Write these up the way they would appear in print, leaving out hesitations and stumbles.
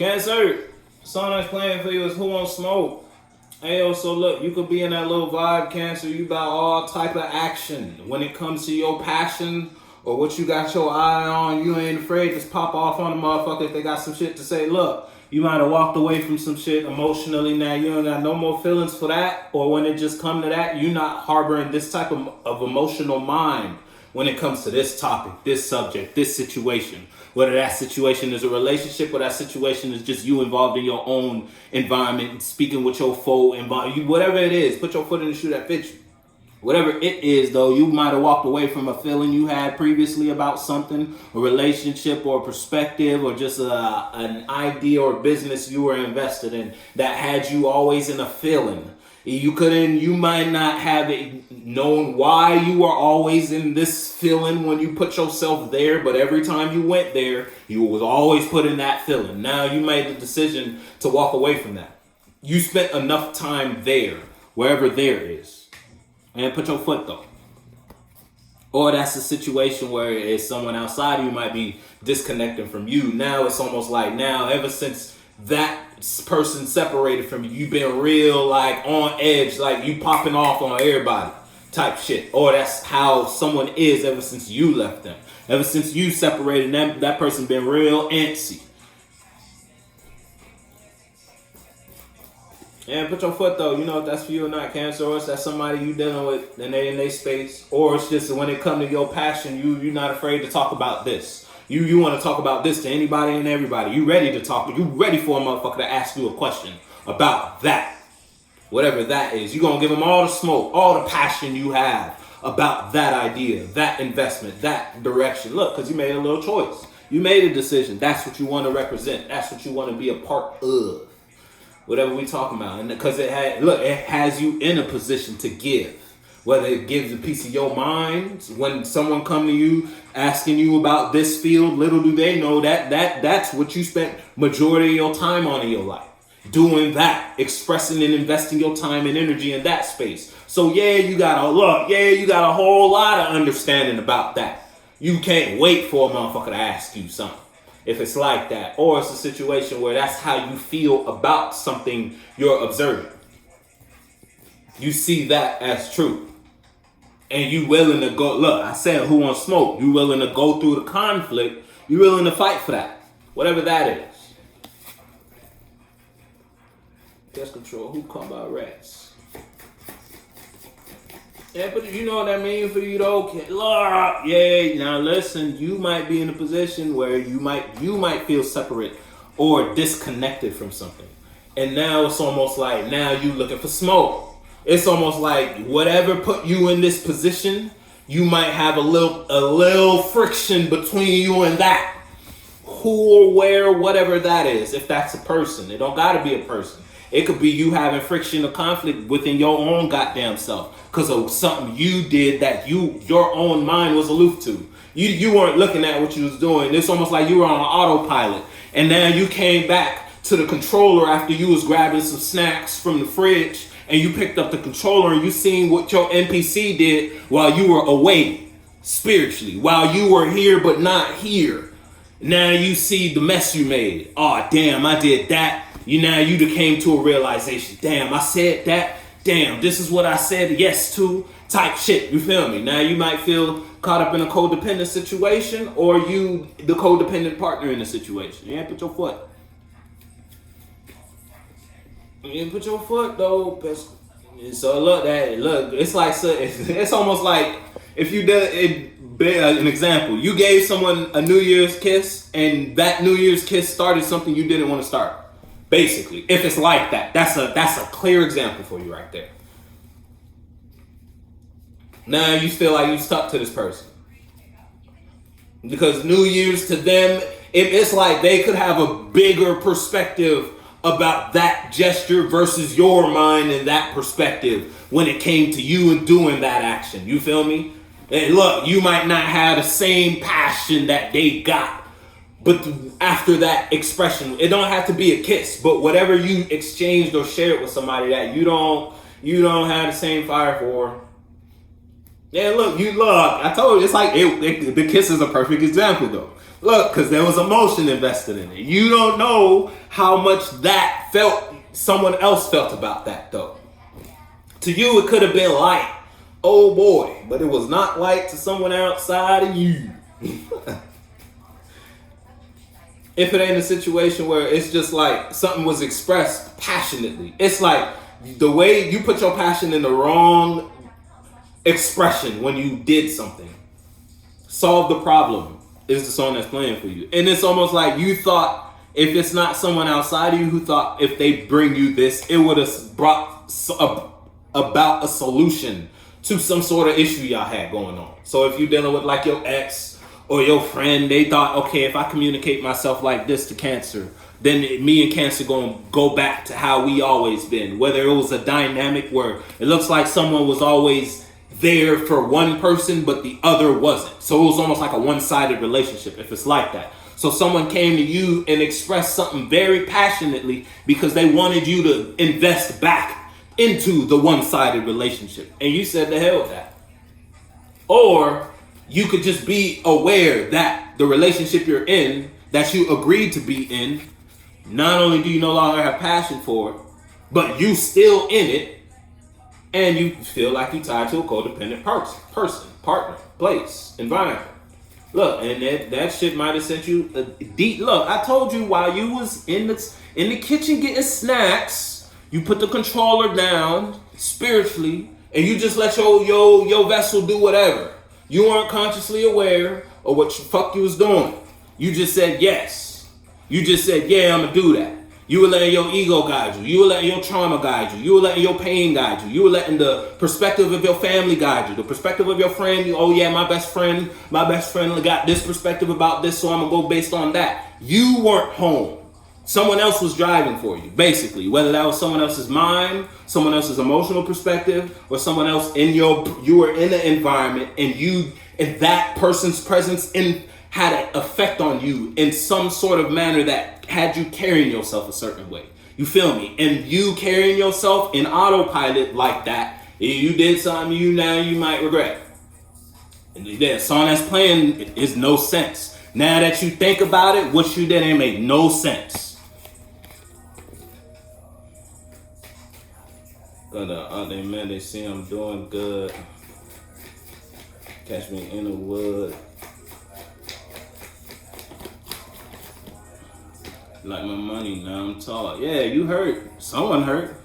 Cancer, song that's playing for you is Who Won't Smoke. Hey, yo, so look, you could be in that little vibe, Cancer. You got all type of action. When it comes to your passion or what you got your eye on, you ain't afraid to just pop off on the motherfucker if they got some shit to say. Look, you might have walked away from some shit emotionally. Now you ain't got no more feelings for that. Or when it just come to that, you not harboring this type of emotional mind when it comes to this topic, this subject, this situation. Whether that situation is a relationship or that situation is just you involved in your own environment, speaking with your foe, whatever it is, put your foot in the shoe that fits you. Whatever it is, though, you might have walked away from a feeling you had previously about something, a relationship or perspective, or just an idea or business you were invested in that had you always in a feeling. You might not have it known why you are always in this feeling when you put yourself there, but every time you went there, you was always put in that feeling. Now you made the decision to walk away from that. You spent enough time there, wherever there is. And put your foot though. Or that's a situation where it's someone outside of you might be disconnecting from you. Now it's almost like ever since that person separated from you, you've been real like on edge, like you popping off on everybody type shit. Or that's how someone is ever since you left them. Ever since you separated them, that person been real antsy. And put your foot though, you know if that's for you or not, Cancer, or if that's somebody you dealing with and they in their space, or it's just when it comes to your passion, you're not afraid to talk about this. You want to talk about this to anybody and everybody. You ready to talk. You ready for a motherfucker to ask you a question about that. Whatever that is. You're going to give them all the smoke, all the passion you have about that idea, that investment, that direction. Look, because you made a little choice. You made a decision. That's what you want to represent. That's what you want to be a part of. Whatever we talking about. And because it has you in a position to give. Whether it gives a piece of your mind when someone come to you asking you about this field, little do they know that's what you spent majority of your time on in your life. Doing that, expressing and investing your time and energy in that space. So you got a whole lot of understanding about that. You can't wait for a motherfucker to ask you something. If it's like that. Or it's a situation where that's how you feel about something you're observing. You see that as true. And you willing to go, look, I said who wants smoke. You willing to go through the conflict. You willing to fight for that. Whatever that is. Pest control, who come by rats? Yeah, but you know what that means for you though? Now listen, you might be in a position where you might feel separate or disconnected from something. And now it's almost like now you looking for smoke. It's almost like whatever put you in this position, you might have a little friction between you and that. Who or where, whatever that is. If that's a person, it don't gotta be a person. It could be you having friction or conflict within your own goddamn self because of something you did that your own mind was aloof to. You weren't looking at what you was doing. It's almost like you were on an autopilot, and now you came back to the controller after you was grabbing some snacks from the fridge. And you picked up the controller and you seen what your NPC did while you were away spiritually, while you were here but not here. Now you see the mess you made. Oh, damn, I did that. You came to a realization. Damn, I said that. Damn, this is what I said yes to type shit. You feel me? Now you might feel caught up in a codependent situation or you the codependent partner in the situation. Yeah, put your foot. You put your foot though. So look, it's like it's almost like if you did an example. You gave someone a New Year's kiss, and that New Year's kiss started something you didn't want to start. Basically, if it's like that, that's a clear example for you right there. Now you feel like you stuck to this person because New Year's to them, it's like they could have a bigger perspective about that gesture versus your mind and that perspective when it came to you and doing that action. You feel me? And look, you might not have the same passion that they got, but after that expression, it don't have to be a kiss, but whatever you exchanged or shared with somebody that you don't have the same fire for. Yeah, look, I told you, it's like the kiss is a perfect example though. Look, because there was emotion invested in it. You don't know how much that someone else felt about that though. To you, it could have been light. Oh boy, but it was not light to someone outside of you. If it ain't a situation where it's just like something was expressed passionately. It's like the way you put your passion in the wrong expression when you did something. Solve the problem is the song that's playing for you. And it's almost like you thought if it's not someone outside of you who thought if they bring you this, it would have brought about a solution to some sort of issue y'all had going on. So if you're dealing with like your ex or your friend, they thought, okay, if I communicate myself like this to Cancer, then me and Cancer gonna go back to how we always been. Whether it was a dynamic where it looks like someone was always there for one person, but the other wasn't. So it was almost like a one-sided relationship, if it's like that. So someone came to you and expressed something very passionately because they wanted you to invest back into the one-sided relationship. And you said the hell with that. Or you could just be aware that the relationship you're in, that you agreed to be in, not only do you no longer have passion for it, but you still in it, and you feel like you're tied to a codependent person, partner, place, environment. Look, and that shit might have sent you a deep look. I told you while you was in the kitchen getting snacks, you put the controller down spiritually, and you just let your vessel do whatever. You weren't consciously aware of what the fuck you was doing. You just said yes. You just said, yeah, I'm gonna do that. You were letting your ego guide you. You were letting your trauma guide you. You were letting your pain guide you. You were letting the perspective of your family guide you. The perspective of your friend. Oh yeah, my best friend got this perspective about this, so I'm gonna go based on that. You weren't home. Someone else was driving for you, basically. Whether that was someone else's mind, someone else's emotional perspective, or someone else you were in an environment and that person's presence had an effect on you in some sort of manner that had you carrying yourself a certain way. You feel me? And you carrying yourself in autopilot like that, you did something you might regret. And the song that's playing is no sense. Now that you think about it, what you did ain't make no sense. But other men, they see I'm doing good. Catch me in the wood. Like my money, now I'm tall. Yeah, you hurt. Someone hurt.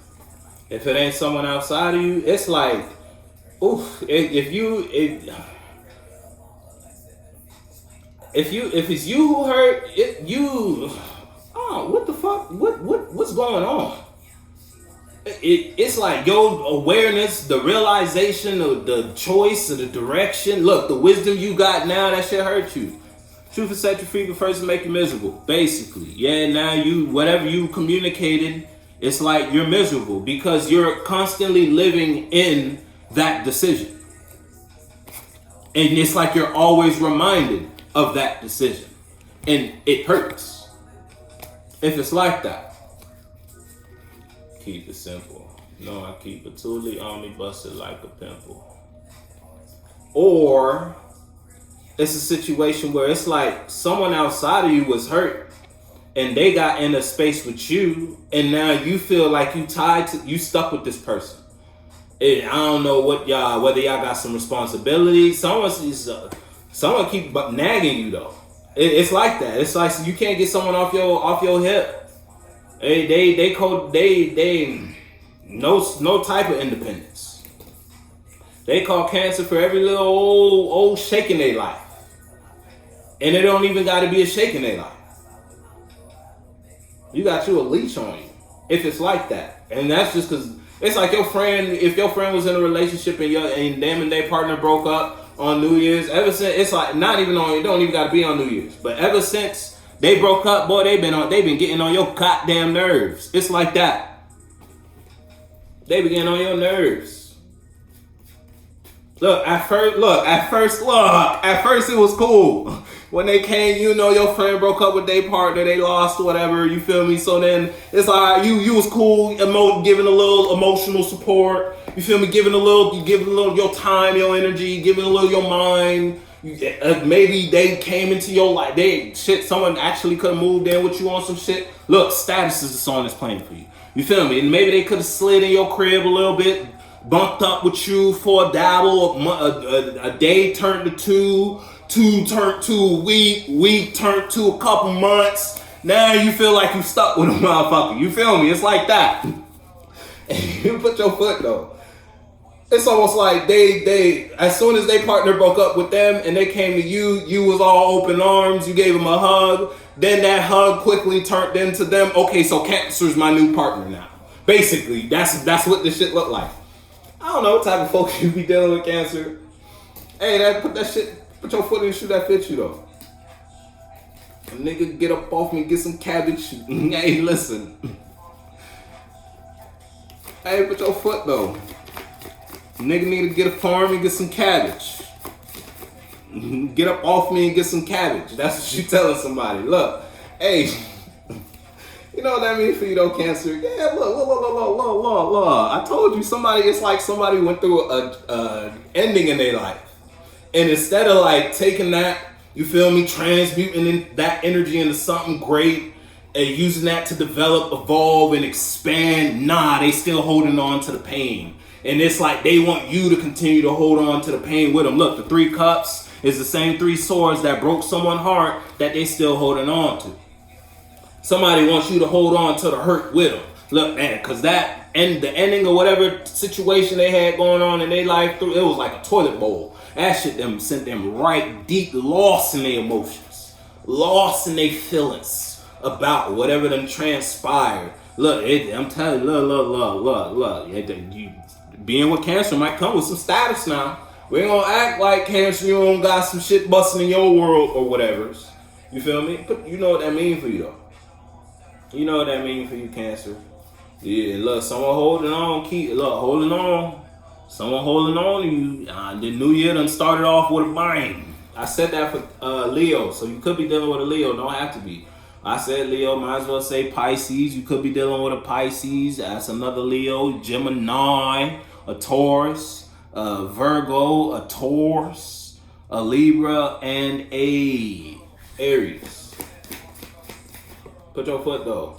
If it ain't someone outside of you, it's like, oof. If it's you who hurt, what the fuck? What's going on? It's like your awareness, the realization of the choice of the direction. Look, the wisdom you got now, that shit hurt you. Truth will set you free, but first will make you miserable. Basically. Yeah, now whatever you communicated, it's like you're miserable because you're constantly living in that decision. And it's like you're always reminded of that decision. And it hurts. If it's like that. Keep it simple. No, I keep it totally on me, busted like a pimple. Or it's a situation where it's like someone outside of you was hurt and they got in a space with you, and now you feel like you stuck with this person. And I don't know whether y'all got some responsibility. Someone keep nagging you though. It's like that. It's like you can't get someone off your hip. They no type of independence. They call Cancer for every little old shake in their life. And it don't even got to be a shake in their life. You got you a leash on you. If it's like that. And that's just because it's like if your friend was in a relationship and them and their partner broke up on New Year's, ever since, it's like it don't even got to be on New Year's. But ever since they broke up, boy, they've been getting on your goddamn nerves. It's like that. They be getting on your nerves. At first it was cool. When they came, your friend broke up with their partner, they lost whatever, you feel me? So then it's like you was cool, giving a little emotional support. You feel me? Giving a little your time, your energy, giving a little your mind. Maybe they came into your life. Someone actually could have moved in with you on some shit. Look, status is the on this plane for you. You feel me? And maybe they could have slid in your crib a little bit, bumped up with you for a dabble. A day turned to two turned to a week turned to a couple months. Now you feel like you stuck with a motherfucker. You feel me? It's like that. You put your foot though. It's almost like they as soon as their partner broke up with them and they came to you, you was all open arms, you gave them a hug, then that hug quickly turned into them, okay, so Cancer's my new partner now. Basically, that's what this shit look like. I don't know what type of folks you be dealing with, Cancer. Hey, put your foot in the shoe that fits you though. A nigga get up off me, get some cabbage. Hey, listen. Hey, put your foot though. Nigga need to get a farm and get some cabbage. Get up off me and get some cabbage. That's what you telling somebody. Look, hey, you know what that means for you though, Cancer? Yeah, look. I told you it's like somebody went through a ending in their life. And instead of like taking that, you feel me, transmuting that energy into something great and using that to develop, evolve, and expand, they still holding on to the pain. And it's like they want you to continue to hold on to the pain with them. Look, the 3 cups is the same 3 swords that broke someone's heart that they still holding on to. Somebody wants you to hold on to the hurt with them. Look, man, because the ending of whatever situation they had going on in their life, it was like a toilet bowl. That shit sent them right deep, lost in their emotions, lost in their feelings about whatever them transpired. Look, I'm telling you, look. Being with Cancer might come with some status now. We ain't gonna act like Cancer, you don't got some shit busting in your world or whatever. You feel me? But you know what that mean for you though. You know what that mean for you, Cancer. Yeah, look, someone holding on, holding on. Someone holding on to you. The new year done started off with a bang. I said that for Leo, so you could be dealing with a Leo, don't have to be. I said Leo, might as well say Pisces. You could be dealing with a Pisces. That's another Leo, Gemini, a Taurus, a Virgo, a Taurus, a Libra, and a Aries. Put your foot though.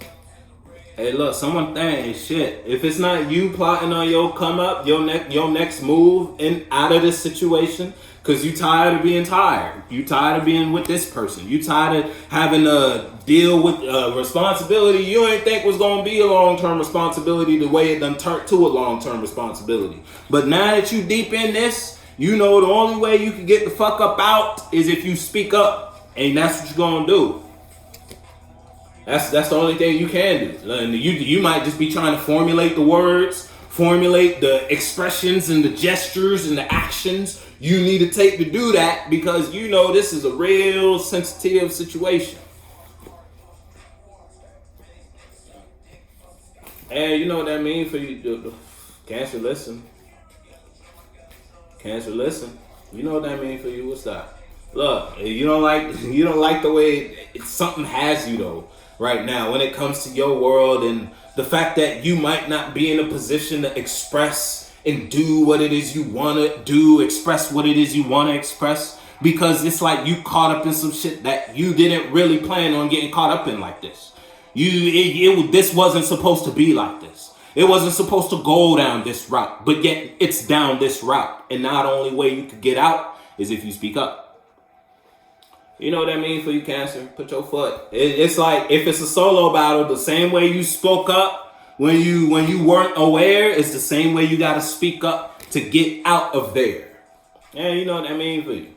Hey, look, someone think shit. If it's not you plotting on your come up, your next move out of this situation, because you tired of being tired. You tired of being with this person. You tired of having to deal with responsibility you ain't think was going to be a long-term responsibility the way it done turned to a long-term responsibility. But now that you deep in this, you know the only way you can get the fuck up out is if you speak up. And that's what you're going to do. That's the only thing you can do. And you might just be trying to formulate the words, formulate the expressions and the gestures and the actions you need to take to do that, because you know this is a real sensitive situation. And you know what that means for you, Cancer. Listen, Cancer. Listen. You know what that means for you. What's that? Look, you don't like the way something has you though right now when it comes to your world, and the fact that you might not be in a position to express and do what it is you want to do, express what it is you want to express, because it's like you caught up in some shit that you didn't really plan on getting caught up in like this. This wasn't supposed to be like this. It wasn't supposed to go down this route, but yet it's down this route. And now the only way you could get out is if you speak up. You know what that means for you, Cancer? Put your foot. It's like if it's a solo battle, the same way you spoke up when you weren't aware, it's the same way you got to speak up to get out of there. Yeah, you know what that means for you.